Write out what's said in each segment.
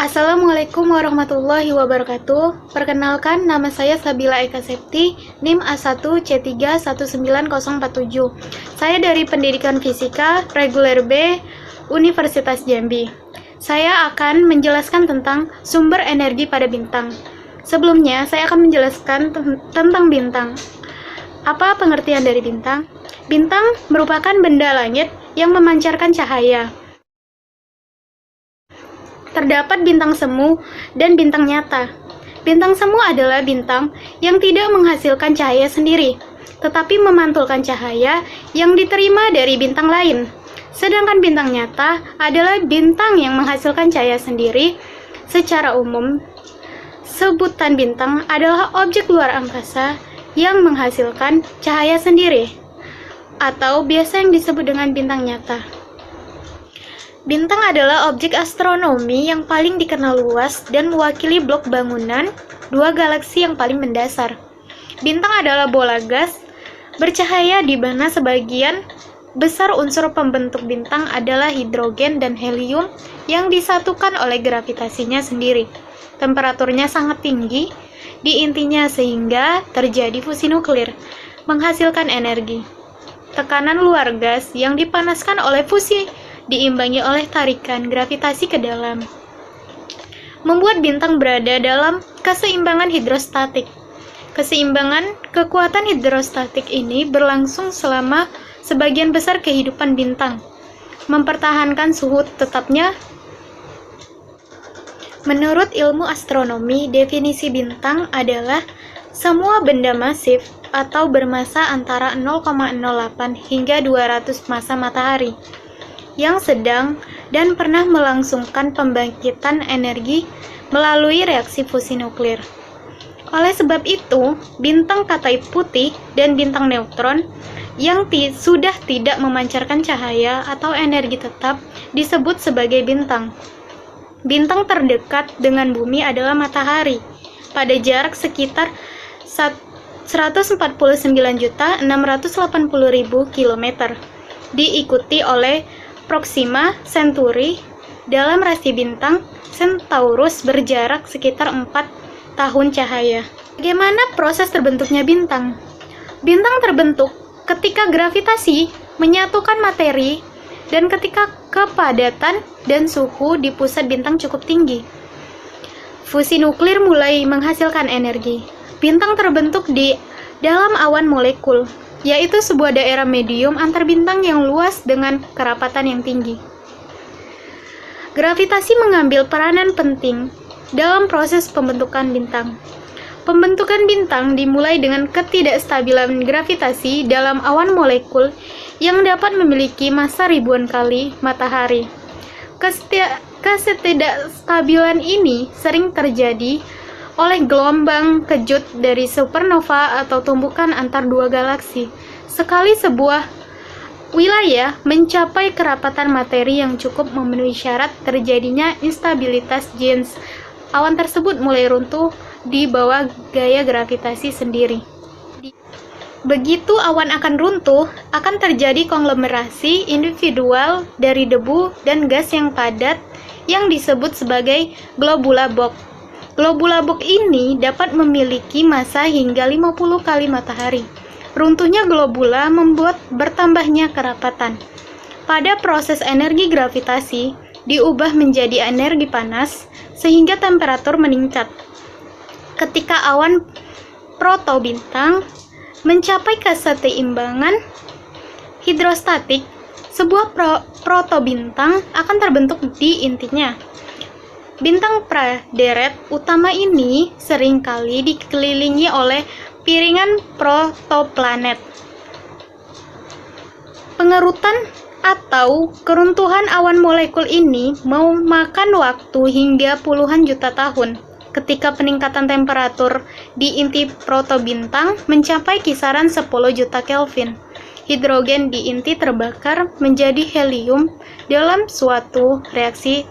Assalamualaikum warahmatullahi wabarakatuh. Perkenalkan, nama saya Sabila Eka Septi, NIM A1C319047. Saya dari Pendidikan Fisika Reguler B, Universitas Jambi. Saya akan menjelaskan tentang sumber energi pada bintang. Sebelumnya, saya akan menjelaskan tentang bintang. Apa pengertian dari bintang? Bintang merupakan benda langit yang memancarkan cahaya. Terdapat bintang semu dan bintang nyata. Bintang semu adalah bintang yang tidak menghasilkan cahaya sendiri, tetapi memantulkan cahaya yang diterima dari bintang lain. Sedangkan bintang nyata adalah bintang yang menghasilkan cahaya sendiri. Secara umum, sebutan bintang adalah objek luar angkasa yang menghasilkan cahaya sendiri, atau biasa yang disebut dengan bintang nyata. Bintang adalah objek astronomi yang paling dikenal luas dan mewakili blok bangunan dua galaksi yang paling mendasar. Bintang adalah bola gas bercahaya di mana sebagian besar unsur pembentuk bintang adalah hidrogen dan helium yang disatukan oleh gravitasinya sendiri. Temperaturnya sangat tinggi di intinya sehingga terjadi fusi nuklir, menghasilkan energi. Tekanan luar gas yang dipanaskan oleh fusi diimbangi oleh tarikan gravitasi ke dalam, membuat bintang berada dalam keseimbangan hidrostatik. Keseimbangan kekuatan hidrostatik ini berlangsung selama sebagian besar kehidupan bintang, mempertahankan suhu tetapnya. Menurut ilmu astronomi, definisi bintang adalah semua benda masif atau bermassa antara 0,08 hingga 200 massa matahari yang sedang dan pernah melangsungkan pembangkitan energi melalui reaksi fusi nuklir. Oleh sebab itu, bintang katai putih dan bintang neutron yang sudah tidak memancarkan cahaya atau energi tetap disebut sebagai bintang. Bintang terdekat dengan bumi adalah matahari pada jarak sekitar 149.680.000 km, diikuti oleh Proxima Centauri dalam rasi bintang Centaurus berjarak sekitar 4 tahun cahaya. Bagaimana proses terbentuknya bintang? Bintang terbentuk ketika gravitasi menyatukan materi dan ketika kepadatan dan suhu di pusat bintang cukup tinggi. Fusi nuklir mulai menghasilkan energi. Bintang terbentuk di dalam awan molekul, yaitu sebuah daerah medium antar bintang yang luas dengan kerapatan yang tinggi. Gravitasi mengambil peranan penting dalam proses pembentukan bintang. Pembentukan bintang dimulai dengan ketidakstabilan gravitasi dalam awan molekul yang dapat memiliki massa ribuan kali matahari. Ketidakstabilan ini sering terjadi oleh gelombang kejut dari supernova atau tumbukan antar dua galaksi. Sekali sebuah wilayah mencapai kerapatan materi yang cukup memenuhi syarat terjadinya instabilitas Jens, awan tersebut mulai runtuh di bawah gaya gravitasi sendiri. Begitu awan akan runtuh, akan terjadi konglomerasi individual dari debu dan gas yang padat yang disebut sebagai globula Bohr. Globula Bohr ini dapat memiliki massa hingga 50 kali matahari. Runtuhnya globula membuat bertambahnya kerapatan. Pada proses energi gravitasi diubah menjadi energi panas sehingga temperatur meningkat. Ketika awan protobintang mencapai keseimbangan hidrostatik, sebuah protobintang akan terbentuk di intinya. Bintang praderet utama ini seringkali dikelilingi oleh piringan protoplanet. Pengerutan atau keruntuhan awan molekul ini memakan waktu hingga puluhan juta tahun. Ketika peningkatan temperatur di inti protobintang mencapai kisaran 10 juta Kelvin, hidrogen di inti terbakar menjadi helium dalam suatu reaksi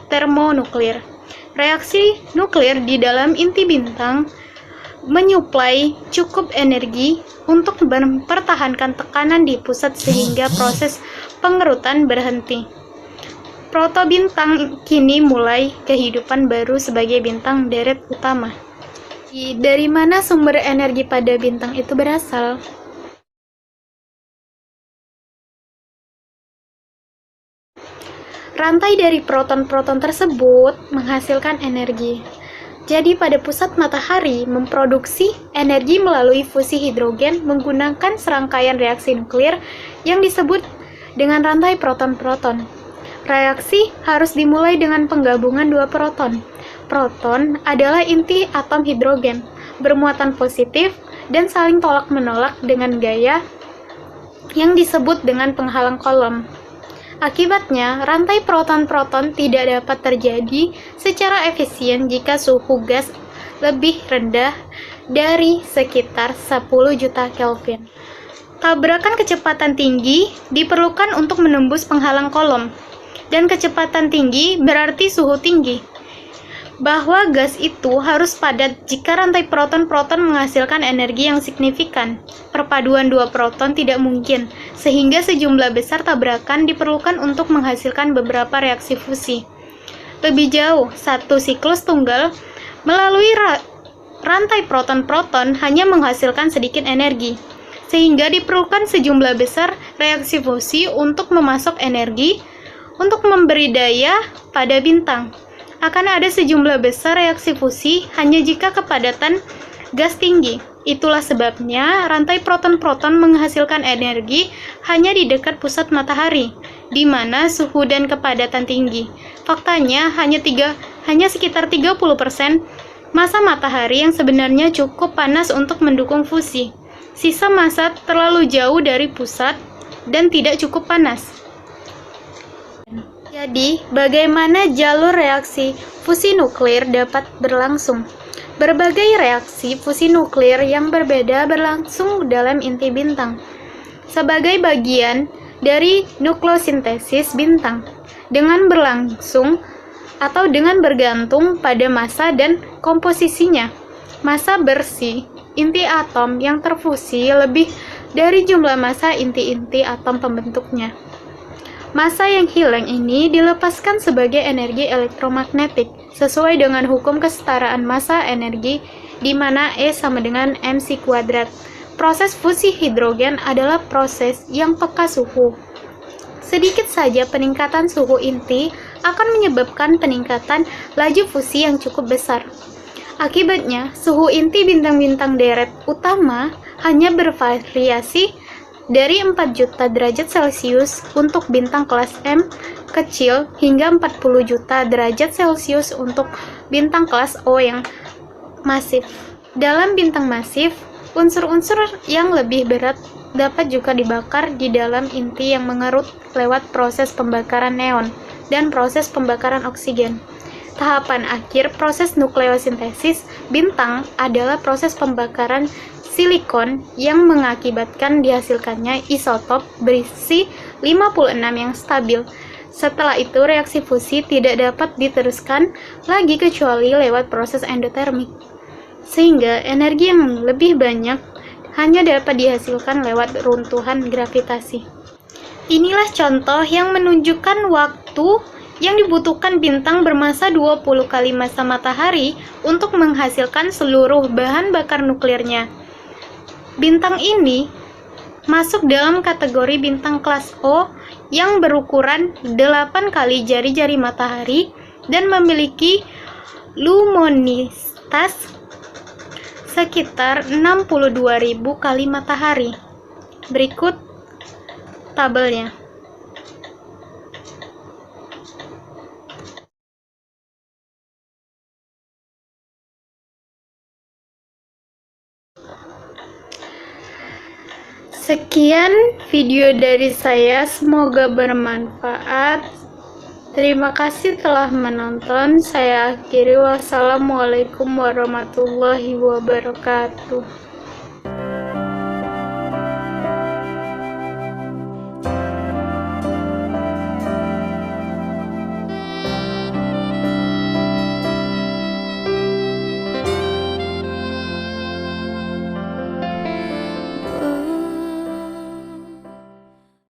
termonuklir. Reaksi nuklir di dalam inti bintang menyuplai cukup energi untuk mempertahankan tekanan di pusat sehingga proses pengerutan berhenti. protobintang kini mulai kehidupan baru sebagai bintang deret utama. Dari mana sumber energi pada bintang itu berasal? Rantai dari proton-proton tersebut menghasilkan energi. Jadi pada pusat matahari memproduksi energi melalui fusi hidrogen menggunakan serangkaian reaksi nuklir yang disebut dengan rantai proton-proton. Reaksi harus dimulai dengan penggabungan dua proton. Proton adalah inti atom hidrogen, bermuatan positif dan saling tolak-menolak dengan gaya yang disebut dengan penghalang Coulomb. Akibatnya, rantai proton-proton tidak dapat terjadi secara efisien jika suhu gas lebih rendah dari sekitar 10 juta Kelvin. Tabrakan kecepatan tinggi diperlukan untuk menembus penghalang Coulomb, dan kecepatan tinggi berarti suhu tinggi. Bahwa gas itu harus padat jika rantai proton-proton menghasilkan energi yang signifikan. Perpaduan dua proton tidak mungkin, sehingga sejumlah besar tabrakan diperlukan untuk menghasilkan beberapa reaksi fusi. Lebih jauh, satu siklus tunggal melalui rantai proton-proton hanya menghasilkan sedikit energi, sehingga diperlukan sejumlah besar reaksi fusi untuk memasok energi untuk memberi daya pada bintang. Akan ada sejumlah besar reaksi fusi hanya jika kepadatan gas tinggi. Itulah sebabnya rantai proton-proton menghasilkan energi hanya di dekat pusat matahari, di mana suhu dan kepadatan tinggi. Faktanya hanya sekitar 30% massa matahari yang sebenarnya cukup panas untuk mendukung fusi. Sisa massa terlalu jauh dari pusat dan tidak cukup panas. Jadi, bagaimana jalur reaksi fusi nuklir dapat berlangsung? Berbagai reaksi fusi nuklir yang berbeda berlangsung dalam inti bintang, sebagai bagian dari nukleosintesis bintang, dengan berlangsung atau dengan bergantung pada massa dan komposisinya. Massa bersih inti atom yang terfusi lebih dari jumlah massa inti-inti atom pembentuknya. Massa yang hilang ini dilepaskan sebagai energi elektromagnetik sesuai dengan hukum kesetaraan massa energi di mana E sama dengan mc². Proses fusi hidrogen adalah proses yang peka suhu. Sedikit saja peningkatan suhu inti akan menyebabkan peningkatan laju fusi yang cukup besar. Akibatnya, suhu inti bintang-bintang deret utama hanya bervariasi dari 4 juta derajat Celcius untuk bintang kelas M kecil hingga 40 juta derajat Celcius untuk bintang kelas O yang masif. Dalam bintang masif, unsur-unsur yang lebih berat dapat juga dibakar di dalam inti yang mengerut lewat proses pembakaran neon dan proses pembakaran oksigen. Tahapan akhir proses nukleosintesis bintang adalah proses pembakaran silikon yang mengakibatkan dihasilkannya isotop berisi 56 yang stabil. Setelah itu reaksi fusi tidak dapat diteruskan lagi kecuali lewat proses endotermik, sehingga energi yang lebih banyak hanya dapat dihasilkan lewat runtuhan gravitasi. Inilah contoh yang menunjukkan waktu yang dibutuhkan bintang bermassa 20 kali massa matahari untuk menghasilkan seluruh bahan bakar nuklirnya. Bintang ini masuk dalam kategori bintang kelas O yang berukuran 8 kali jari-jari matahari dan memiliki luminitas sekitar 62.000 kali matahari. Berikut tabelnya. Sekian video dari saya, semoga bermanfaat. Terima kasih telah menonton. Saya akhiri, wassalamualaikum warahmatullahi wabarakatuh.